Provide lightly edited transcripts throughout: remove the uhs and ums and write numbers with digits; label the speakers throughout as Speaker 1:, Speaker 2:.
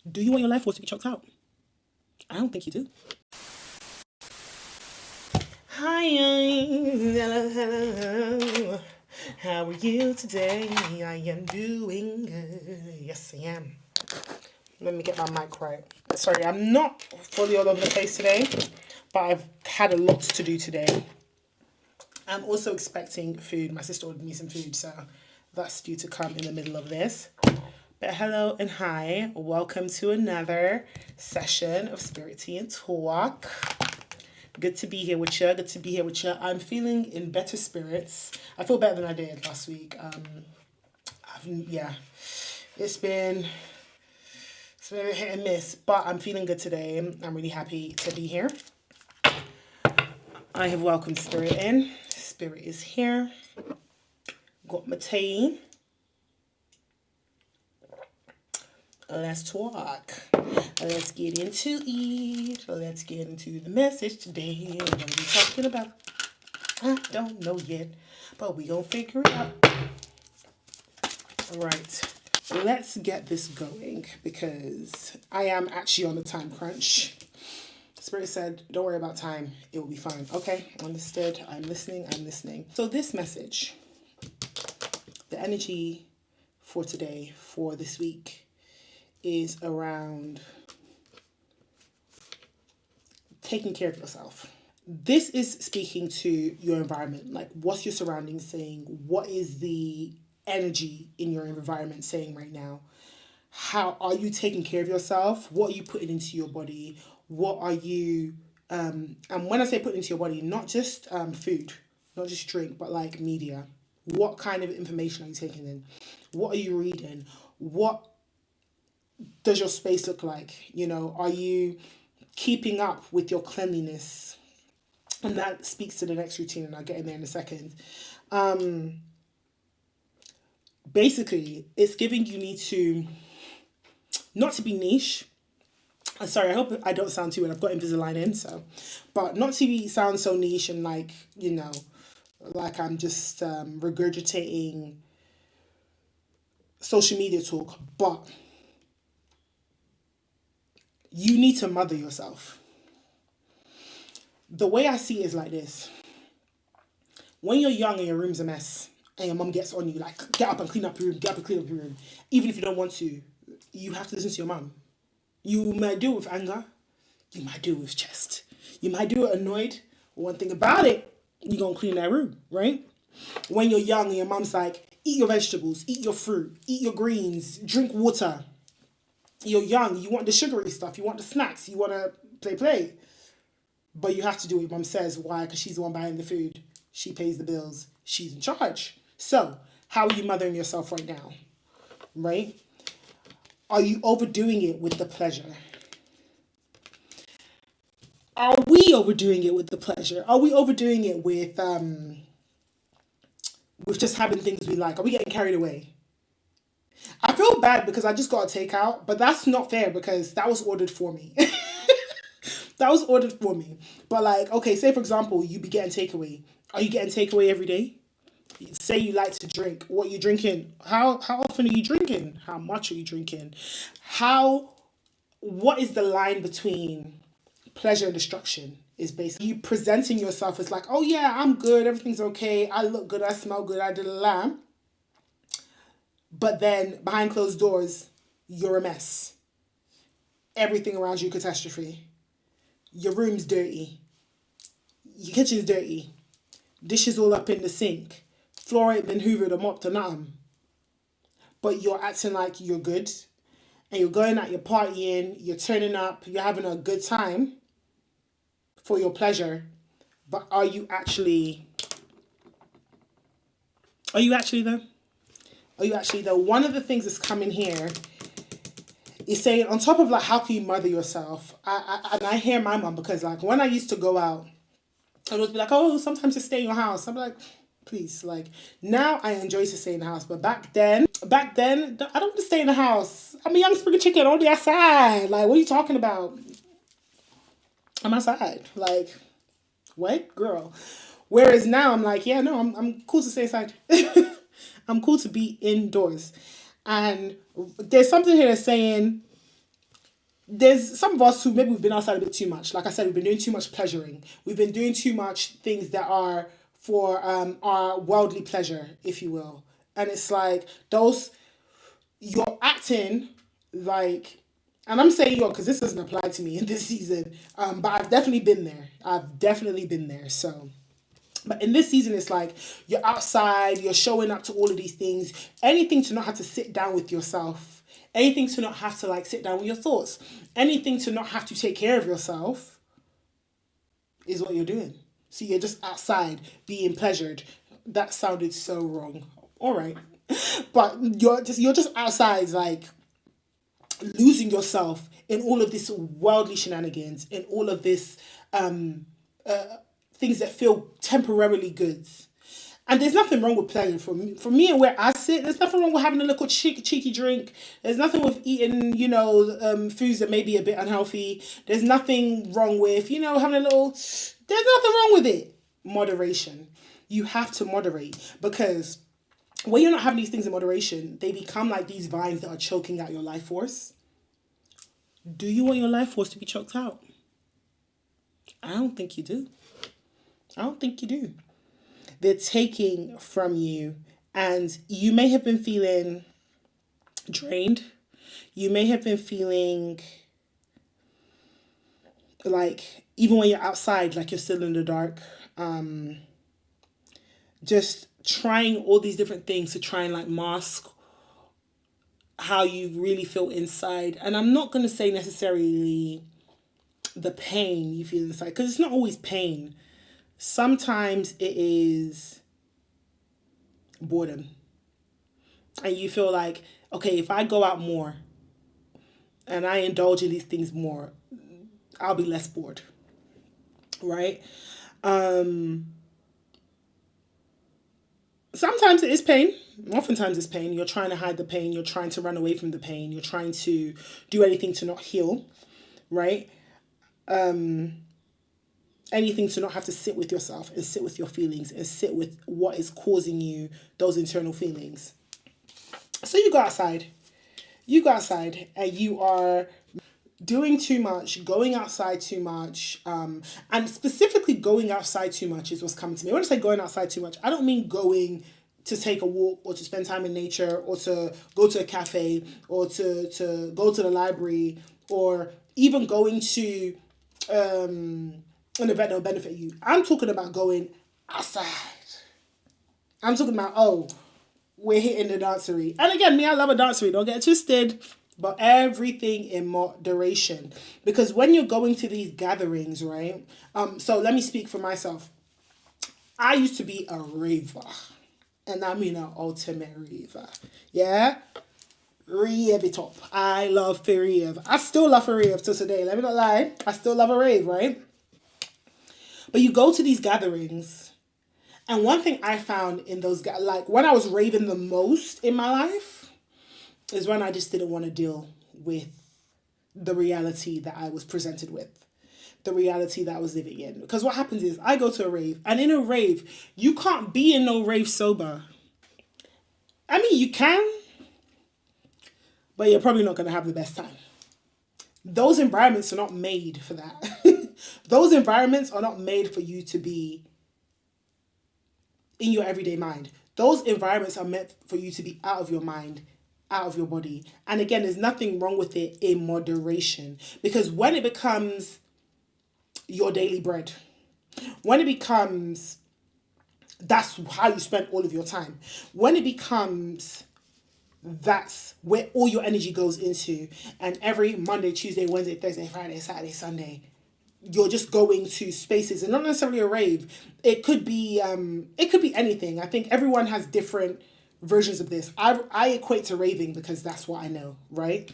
Speaker 1: Do you want your life force to be choked out? I don't think you do. Hi, hello, hello, hello. How are you today? I am doing good. Yes, I am. Let me get my mic right. Sorry, I'm not fully all over the place today, but I've had a lot to do today. I'm also expecting food. My sister ordered me some food, so that's due to come in the middle of this. But hello and hi. Welcome to another session of Spirit Tea and Talk. Good to be here with you. Good to be here with you. I'm feeling in better spirits. I feel better than I did last week. Yeah, it's been a hit and miss, but I'm feeling good today. I'm really happy to be here. I have welcomed Spirit in. Spirit is here. Got my tea. Let's talk. Let's get into it. Let's get into the message today. What are we talking about? I don't know yet, but we gonna figure it out. All right, let's get this going because I am actually on a time crunch. Spirit said, don't worry about time. It will be fine. Okay, understood. I'm listening. So this message, the energy for today, for this week, is around taking care of yourself. This is speaking to your environment. Like, what's your surroundings saying? What is the energy in your environment saying right now? How are you taking care of yourself? What are you putting into your body? What are you, and when I say put into your body, not just food, not just drink, but like media. What kind of information are you taking in? What are you reading? What does your space look like? You know, are you keeping up with your cleanliness? And that speaks to the next routine, and I'll get in there in a second. Basically, it's giving you need to, not to be niche. Sorry, I hope I don't sound too weird. I've got Invisalign in, so, but not to be sound so niche and like, you know, like I'm just regurgitating social media talk, but you need to mother yourself. The way I see it is like this. When you're young and your room's a mess and your mum gets on you, like, get up and clean up your room, get up and clean up your room, even if you don't want to, you have to listen to your mum. You might do it with anger, you might do it with chest, you might do it annoyed. One thing about it, you're gonna clean that room, right? When you're young and your mum's like, eat your vegetables, eat your fruit, eat your greens, drink water. You're young, you want the sugary stuff, you want the snacks, you want to play. But you have to do what your mum says. Why? Because she's the one buying the food. She pays the bills. She's in charge. So, how are you mothering yourself right now? Right? Are you overdoing it with the pleasure? Are we overdoing it with the pleasure? Are we overdoing it with just having things we like? Are we getting carried away? I feel bad because I just got a takeout, but that's not fair because that was ordered for me. That was ordered for me. But like, okay, say for example, you be getting takeaway. Are you getting takeaway every day? Say you like to drink. What are you drinking? How often are you drinking? How much are you drinking? How what is the line between pleasure and destruction? Is basically you presenting yourself as like, oh yeah, I'm good, everything's okay, I look good, I smell good, I did a lamb. But then behind closed doors, you're a mess. Everything around you catastrophe. Your room's dirty. Your kitchen's dirty. Dishes all up in the sink. Floor ain't been hoovered or mopped or nothing. But you're acting like you're good. And you're going out, you're partying, you're turning up, you're having a good time for your pleasure. But are you actually though? Are you actually though? One of the things that's coming here is saying on top of like how can you mother yourself? And I hear my mom because like when I used to go out, I'd always be like, oh, sometimes just stay in your house. I'm like, please, like now I enjoy to stay in the house, but back then I don't want to stay in the house. I'm a young spring chicken on the outside. Like, what are you talking about? I'm outside. Like, what, girl? Whereas now I'm like, yeah, no, I'm cool to stay inside. I'm cool to be indoors. And there's something here that's saying there's some of us who maybe we've been outside a bit too much. Like I said, we've been doing too much pleasuring. We've been doing too much things that are for our worldly pleasure, if you will. And it's like those you're acting like, and I'm saying you're because this doesn't apply to me in this season. But I've definitely been there. I've definitely been there. So. But in this season, it's like you're outside, you're showing up to all of these things. Anything to not have to sit down with yourself. Anything to not have to like sit down with your thoughts. Anything to not have to take care of yourself is what you're doing. So you're just outside being pleasured. That sounded so wrong. All right. But you're just outside like losing yourself in all of this worldly shenanigans, in all of this things that feel temporarily good. And there's nothing wrong with pleasure for me and where I sit. There's nothing wrong with having a little cheeky drink. There's nothing with eating, foods that may be a bit unhealthy. There's nothing wrong with, having a little. There's nothing wrong with it. Moderation. You have to moderate because when you're not having these things in moderation, they become like these vines that are choking out your life force. Do you want your life force to be choked out? I don't think you do. I don't think you do. They're taking from you, and you may have been feeling drained. You may have been feeling like, even when you're outside, like you're still in the dark. Just trying all these different things to try and like mask how you really feel inside. And I'm not going to say necessarily the pain you feel inside, because it's not always pain. Sometimes it is boredom. And you feel like, okay, if I go out more and I indulge in these things more, I'll be less bored. Right? Sometimes it is pain. Oftentimes it's pain. You're trying to hide the pain. You're trying to run away from the pain. You're trying to do anything to not heal. Right? Anything to not have to sit with yourself and sit with your feelings and sit with what is causing you those internal feelings. So you go outside. You go outside and you are doing too much, going outside too much, and specifically going outside too much is what's coming to me. When I say going outside too much, I don't mean going to take a walk or to spend time in nature or to go to a cafe or to go to the library or even going to an event that will benefit you. I'm talking about going outside. I'm talking about, we're hitting the dancery. And again, me, I love a dancery. Don't get it twisted. But everything in moderation. Because when you're going to these gatherings, right? So let me speak for myself. I used to be a raver. And I mean an ultimate raver. Yeah? Rave it up. I love to rave. I still love a rave to today. Let me not lie. I still love a rave, right? But you go to these gatherings, and one thing I found in those, like when I was raving the most in my life, is when I just didn't want to deal with the reality that I was presented with, the reality that I was living in. Because what happens is I go to a rave, and in a rave, you can't be in no rave sober. I mean, you can, but you're probably not going to have the best time. Those environments are not made for that. Those environments are not made for you to be in your everyday mind. Those environments are meant for you to be out of your mind, out of your body. And again, there's nothing wrong with it in moderation. Because when it becomes your daily bread, when it becomes, that's how you spend all of your time. When it becomes, that's where all your energy goes into. And every Monday, Tuesday, Wednesday, Thursday, Friday, Saturday, Sunday, you're just going to spaces, and not necessarily a rave. It could be anything. I think everyone has different versions of this. I equate to raving because that's what I know, right?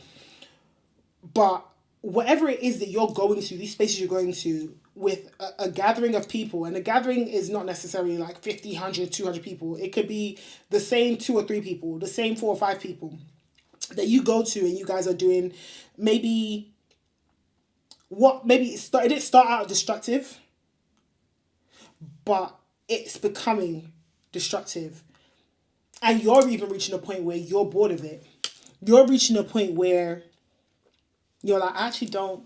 Speaker 1: But whatever it is that you're going to, these spaces you're going to with a gathering of people, and a gathering is not necessarily like 50, 100, 200 people. It could be the same 2 or 3 people, the same 4 or 5 people that you go to, and you guys are doing maybe it didn't start out destructive, but it's becoming destructive. And you're even reaching a point where you're bored of it. You're reaching a point where You're like, I actually don't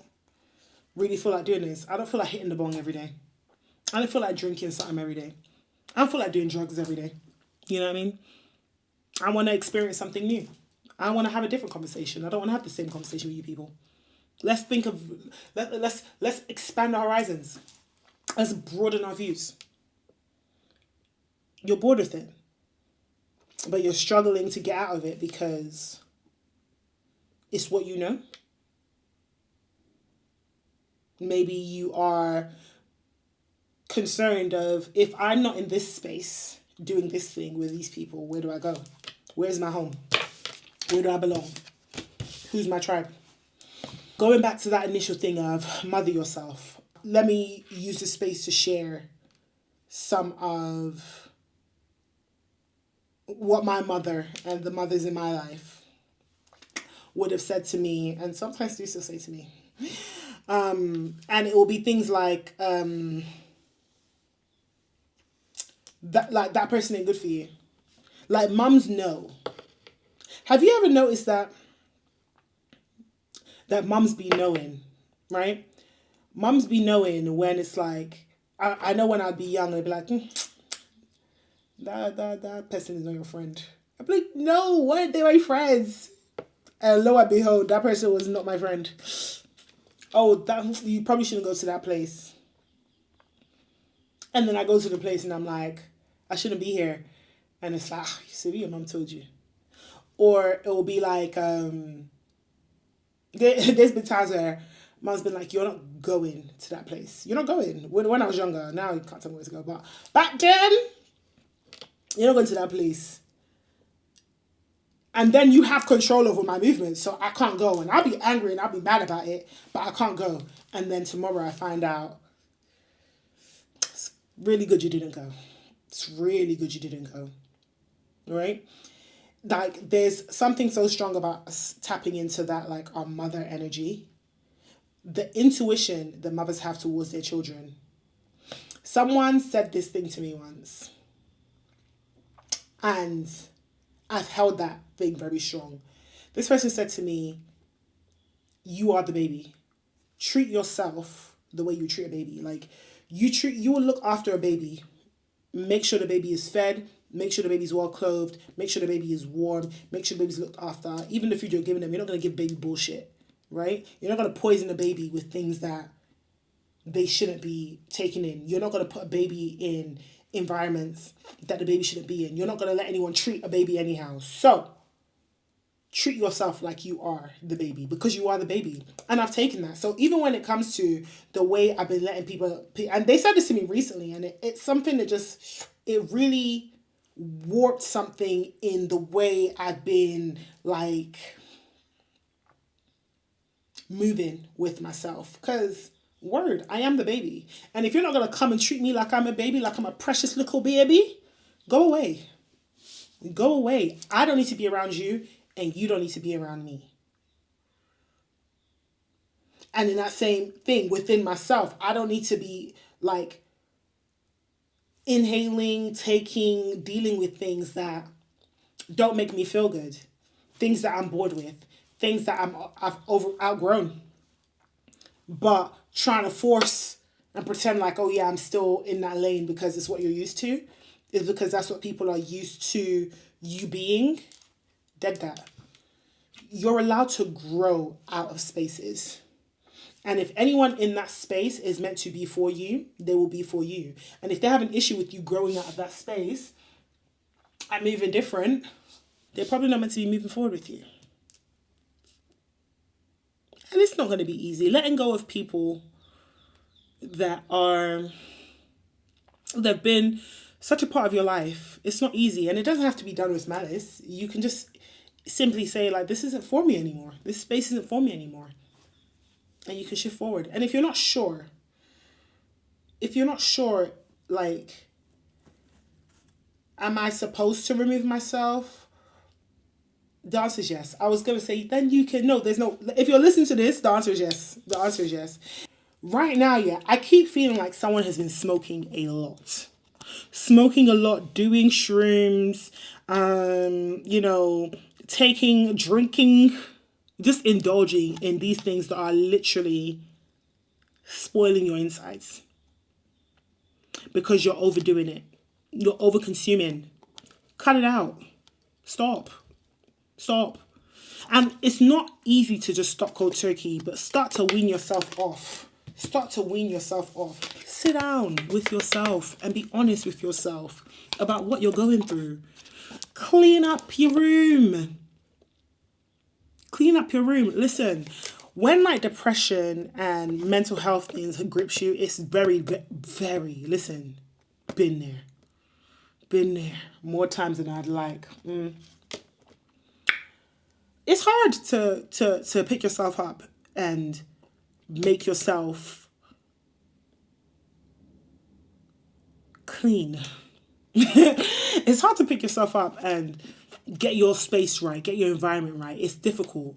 Speaker 1: really feel like doing this. I don't feel like hitting the bong every day. I don't feel like drinking something every day. I don't feel like doing drugs every day. You know what I mean? I want to experience something new. I want to have a different conversation. I don't want to have the same conversation with you people. Let's think of let's expand our horizons. Let's broaden our views. You're bored with it, but you're struggling to get out of it because it's what you know. Maybe you are concerned of, if I'm not in this space doing this thing with these people, where do I go? Where's my home? Where do I belong? Who's my tribe? Going back to that initial thing of mother yourself, let me use this space to share some of what my mother and the mothers in my life would have said to me, and sometimes do still say to me. And it will be things like, that person ain't good for you. Like, mums know. Have you ever noticed that mums be knowing, right? Mums be knowing when it's like, I know when I'd be young, I'd be like, that person is not your friend. I'd be like, no, why aren't they my friends? And lo and behold, that person was not my friend. Oh, that you probably shouldn't go to that place. And then I go to the place and I'm like, I shouldn't be here. And it's like, you see, your mom told you. Or it will be like, there's been times where mom's been like, you're not going to that place. You're not going. When I was younger, now you can't tell me where to go. But back then, you're not going to that place. And then you have control over my movements, so I can't go. And I'll be angry and I'll be mad about it, but I can't go. And then tomorrow I find out, it's really good you didn't go. It's really good you didn't go. Right? Like, there's something so strong about us tapping into that, like, our mother energy. The intuition that mothers have towards their children. Someone said this thing to me once. And I've held that thing very strong. This person said to me, you are the baby. Treat yourself the way you treat a baby. Like, you will look after a baby. Make sure the baby is fed. Make sure the baby's well clothed. Make sure the baby is warm. Make sure the baby's looked after. Even the food you're giving them, you're not going to give baby bullshit, right? You're not going to poison a baby with things that they shouldn't be taking in. You're not going to put a baby in environments that the baby shouldn't be in. You're not going to let anyone treat a baby anyhow. So, treat yourself like you are the baby, because you are the baby. And I've taken that. So even when it comes to the way I've been letting people, and they said this to me recently, and it's something that just, it really warped something in the way I've been, like, moving with myself. Because, word, I am the baby. And if you're not going to come and treat me like I'm a baby, like I'm a precious little baby, go away. Go away. I don't need to be around you, and you don't need to be around me. And in that same thing within myself, I don't need to be, like, inhaling, taking, dealing with things that don't make me feel good. Things that I'm bored with. Things that I've outgrown. But trying to force and pretend like, oh yeah, I'm still in that lane because it's what you're used to, is because that's what people are used to you being. Dead that. You're allowed to grow out of spaces. And if anyone in that space is meant to be for you, they will be for you. And if they have an issue with you growing out of that space and moving different, they're probably not meant to be moving forward with you. And it's not going to be easy. Letting go of people that they've been such a part of your life, it's not easy. And it doesn't have to be done with malice. You can just simply say, like, this isn't for me anymore. This space isn't for me anymore. And you can shift forward. And if you're not sure, like, am I supposed to remove myself? The answer is yes. I was going to say, then you can, no, there's no, if you're listening to this, the answer is yes. The answer is yes. Right now, yeah, I keep feeling like someone has been smoking a lot. Doing shrooms, drinking, just indulging in these things that are literally spoiling your insides because you're overdoing it. You're over consuming. Cut it out. Stop. Stop. And it's not easy to just stop cold turkey, but start to wean yourself off. Start to wean yourself off. Sit down with yourself and be honest with yourself about what you're going through. Clean up your room. Clean up your room. Listen, when like depression and mental health things grips you, it's very, very, listen, been there. Been there more times than I'd like. It's hard to pick yourself up and make yourself clean. It's hard to pick yourself up and get your space right, get your environment right. It's difficult.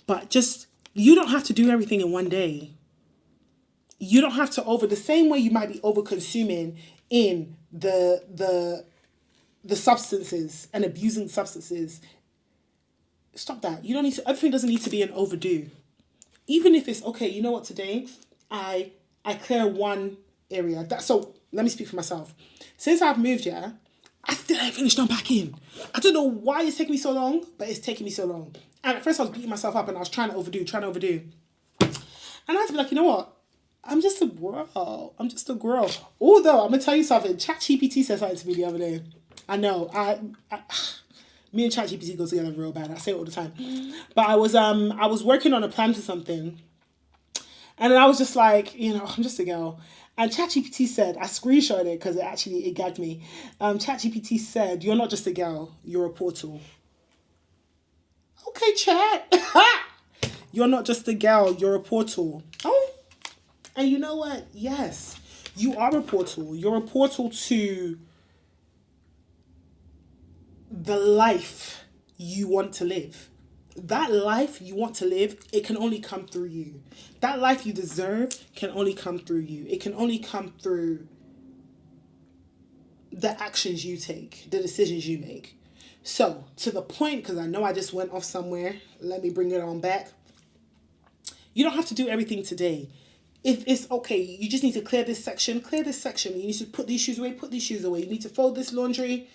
Speaker 1: But just, you don't have to do everything in one day. You don't have to the same way you might be over consuming in the substances and abusing substances. Stop that. You don't need to, everything doesn't need to be an overdo. Even if it's, okay, you know what, today I clear one area. So let me speak for myself. Since I've moved here, I still ain't finished unpacking. I don't know why it's taking me so long, but it's taking me so long. And at first I was beating myself up and I was trying to overdo. And I had to be like, you know what? I'm just a girl. Although, I'm going to tell you something. ChatGPT said something to me the other day. I know. Me and ChatGPT go together real bad. I say it all the time. But I was working on a plan for something. And then I was just like, I'm just a girl. And ChatGPT said, I screenshot it because it gagged me. ChatGPT said, you're not just a girl, you're a portal. Okay, chat. You're not just a girl, you're a portal. Oh, and you know what? Yes, you are a portal. You're a portal to the life you want to live. That life you want to live, it can only come through you. That life you deserve can only come through you. It can only come through the actions you take, the decisions you make. So, to the point, because I know I just went off somewhere, let me bring it on back. You don't have to do everything today. If it's okay, you just need to clear this section. You need to put these shoes away, You need to fold this laundry.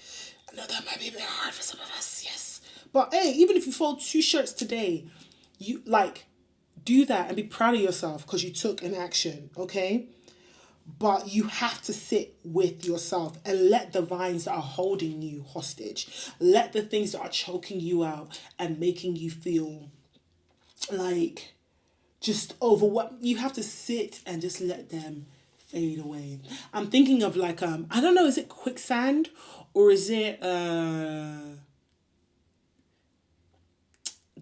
Speaker 1: I know that might be a bit hard for some of us, yes. But hey, even if you fold 2 shirts today, you do that and be proud of yourself because you took an action, okay? But you have to sit with yourself and let the vines that are holding you hostage, let the things that are choking you out and making you feel like just overwhelmed, you have to sit and just let them fade away. I'm thinking of I don't know, is it quicksand or is it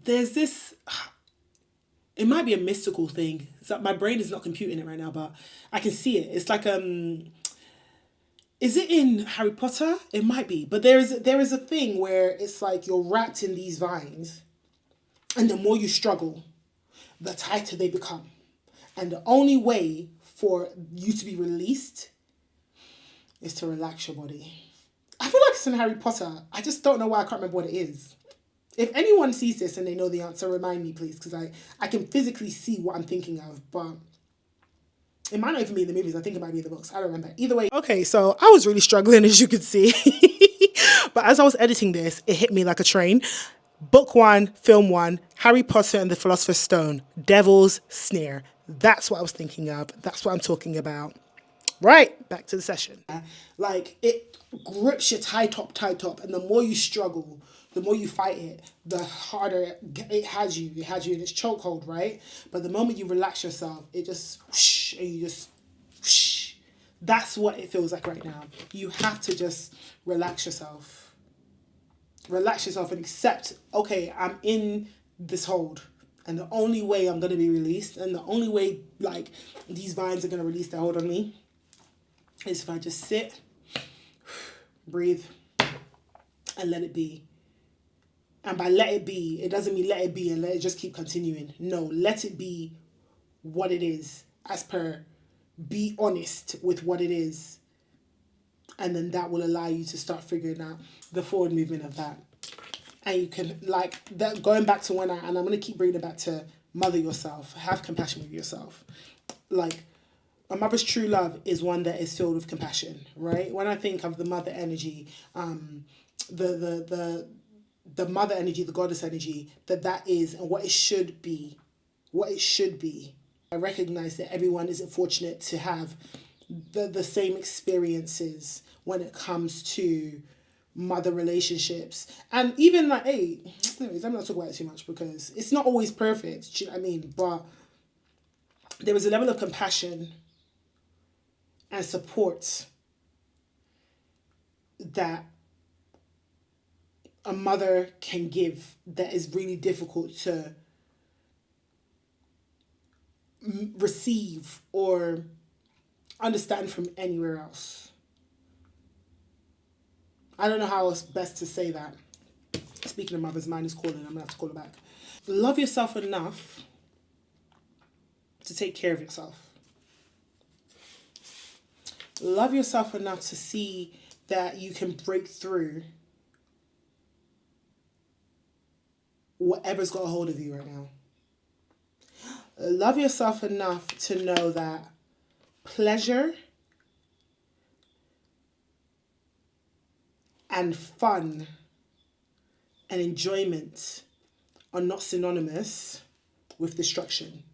Speaker 1: there's this, it might be a mystical thing. It's like my brain is not computing it right now, but I can see it. It's like is it in Harry Potter? It might be, but there is a thing where it's like you're wrapped in these vines, and the more you struggle, the tighter they become. And the only way for you to be released is to relax your body. I feel like it's in Harry Potter. I just don't know why I can't remember what it is. If anyone sees this and they know the answer, remind me, please, because I can physically see what I'm thinking of, but it might not even be in the movies. I think it might be in the books. I don't remember. Either way. Okay, so I was really struggling, as you could see. But as I was editing this, it hit me like a train. Book 1, film 1, Harry Potter and the Philosopher's Stone, Devil's Snare. That's what I was thinking of. That's what I'm talking about. Right, back to the session. It grips you tight up, and the more you struggle, the more you fight it, the harder it has you. It has you in its chokehold, right? But the moment you relax yourself, it just whoosh, and you just whoosh. That's what it feels like right now. You have to just relax yourself. Relax yourself and accept, okay, I'm in this hold. And the only way I'm going to be released, and the only way, these vines are going to release their hold on me, is if I just sit, breathe, and let it be. And by let it be, it doesn't mean let it be and let it just keep continuing. No, let it be what it is, as per, be honest with what it is. And then that will allow you to start figuring out the forward movement of that. And you can, like, that, going back to when and I'm going to keep bringing it back to mother yourself, have compassion with yourself. Like, a mother's true love is one that is filled with compassion, right? When I think of the mother energy, the mother energy, the goddess energy, that is, and what it should be, I recognize that everyone isn't fortunate to have the same experiences when it comes to mother relationships. And even like, hey, anyways, I'm not talking about it too much because it's not always perfect, do you know what I mean? But there is a level of compassion and support that a mother can give that is really difficult to receive or understand from anywhere else. I don't know how else best to say that. Speaking of mother's, mine is calling. I'm going to have to call her back. Love yourself enough to take care of yourself. Love yourself enough to see that you can break through whatever's got a hold of you right now. Love yourself enough to know that pleasure and fun and enjoyment are not synonymous with destruction.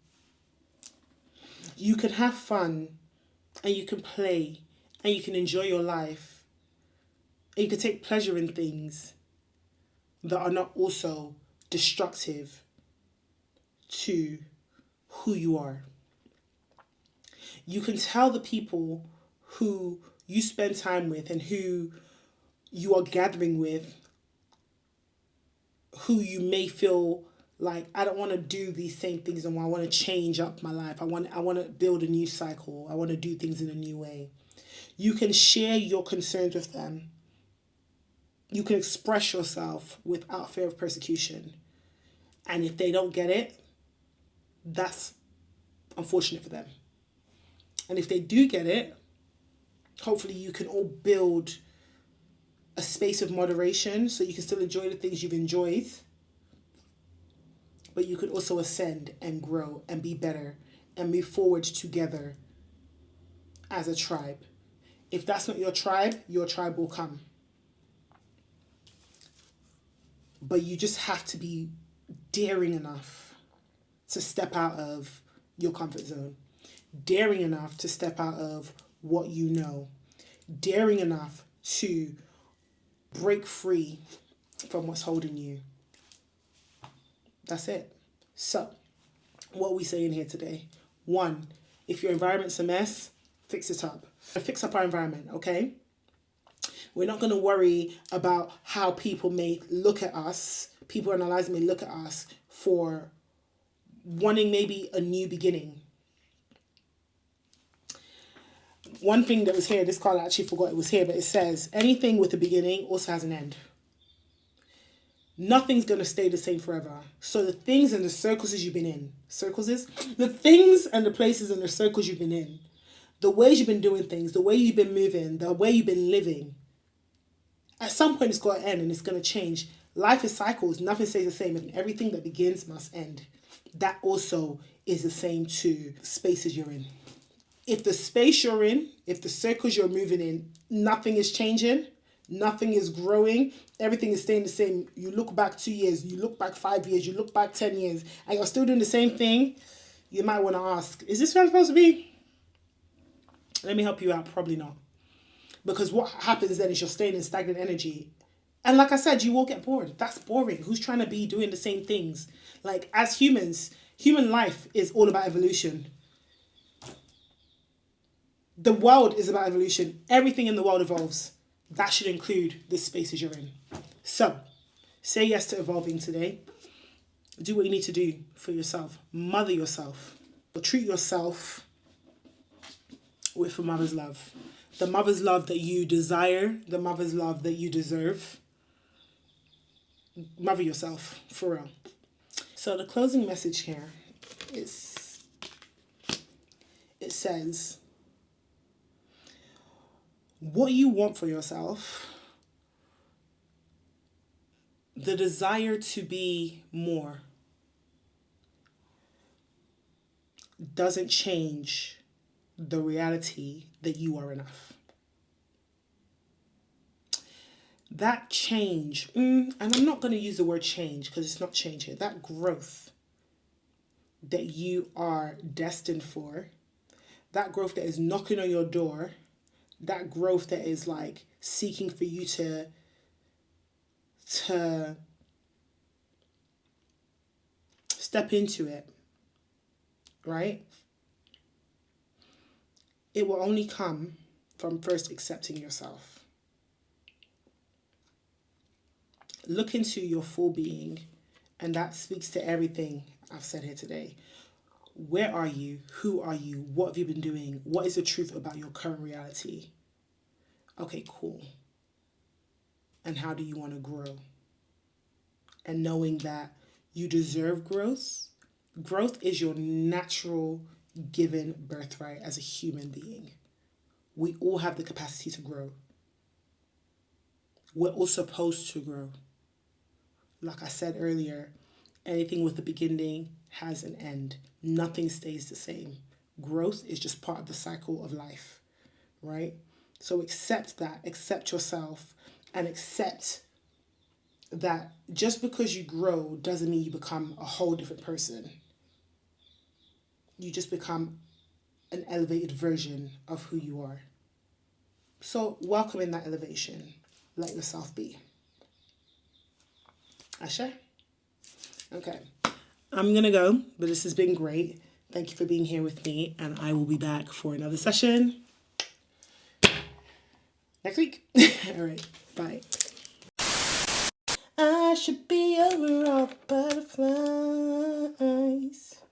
Speaker 1: You can have fun and you can play and you can enjoy your life and you can take pleasure in things that are not also destructive to who you are. You can tell the people who you spend time with and who you are gathering with, who you may feel like, I don't want to do these same things anymore. I want to change up my life. I want to build a new cycle. I want to do things in a new way. You can share your concerns with them. You can express yourself without fear of persecution. And if they don't get it, that's unfortunate for them. And if they do get it, hopefully you can all build a space of moderation so you can still enjoy the things you've enjoyed, but you can also ascend and grow and be better and move forward together as a tribe. If that's not your tribe will come. But you just have to be daring enough to step out of your comfort zone. Daring enough to step out of what you know. Daring enough to break free from what's holding you. That's it. So, what are we saying here today? 1, if your environment's a mess, fix it up. Fix up our environment, okay? We're not going to worry about how people may look at us, people in our lives may look at us for wanting maybe a new beginning. One thing that was here, this card I actually forgot it was here, but it says, anything with a beginning also has an end. Nothing's going to stay the same forever. So the things and the circles you've been in, the things and the places and the circles you've been in, the ways you've been doing things, the way you've been moving, the way you've been living, at some point it's got to end and it's going to change. Life is cycles. Nothing stays the same. And everything that begins must end. That also is the same to spaces you're in. If the space you're in, if the circles you're moving in, nothing is changing, nothing is growing, everything is staying the same. You look back 2 years, you look back 5 years, you look back 10 years, and you're still doing the same thing, you might want to ask, is this where I'm supposed to be? Let me help you out. Probably not. Because what happens then is you're staying in stagnant energy. And like I said, you will get bored. That's boring. Who's trying to be doing the same things? Like, as humans, human life is all about evolution. The world is about evolution. Everything in the world evolves. That should include the spaces you're in. So, say yes to evolving today. Do what you need to do for yourself. Mother yourself. Treat yourself with a mother's love. The mother's love that you desire. The mother's love that you deserve. Mother yourself, for real. So the closing message here is, it says, what you want for yourself the desire to be more doesn't change the reality that you are enough. That change, and I'm not going to use the word change because it's not change here, that growth that you are destined for, that growth that is knocking on your door, that growth that is like seeking for you to step into it, right? It will only come from first accepting yourself. Look into your full being, and that speaks to everything I've said here today. Where are you? Who are you? What have you been doing? What is the truth about your current reality? Okay, cool. And how do you want to grow? And knowing that you deserve growth. Growth is your natural given birthright as a human being. We all have the capacity to grow. We're all supposed to grow. Like I said earlier, anything with a beginning has an end. Nothing stays the same. Growth is just part of the cycle of life, right? So accept that, accept yourself, and accept that just because you grow doesn't mean you become a whole different person. You just become an elevated version of who you are. So welcome in that elevation. Let yourself be. Asha? Okay. I'm going to go, but this has been great. Thank you for being here with me, and I will be back for another session next week. All right. Bye. I should be over all the butterflies.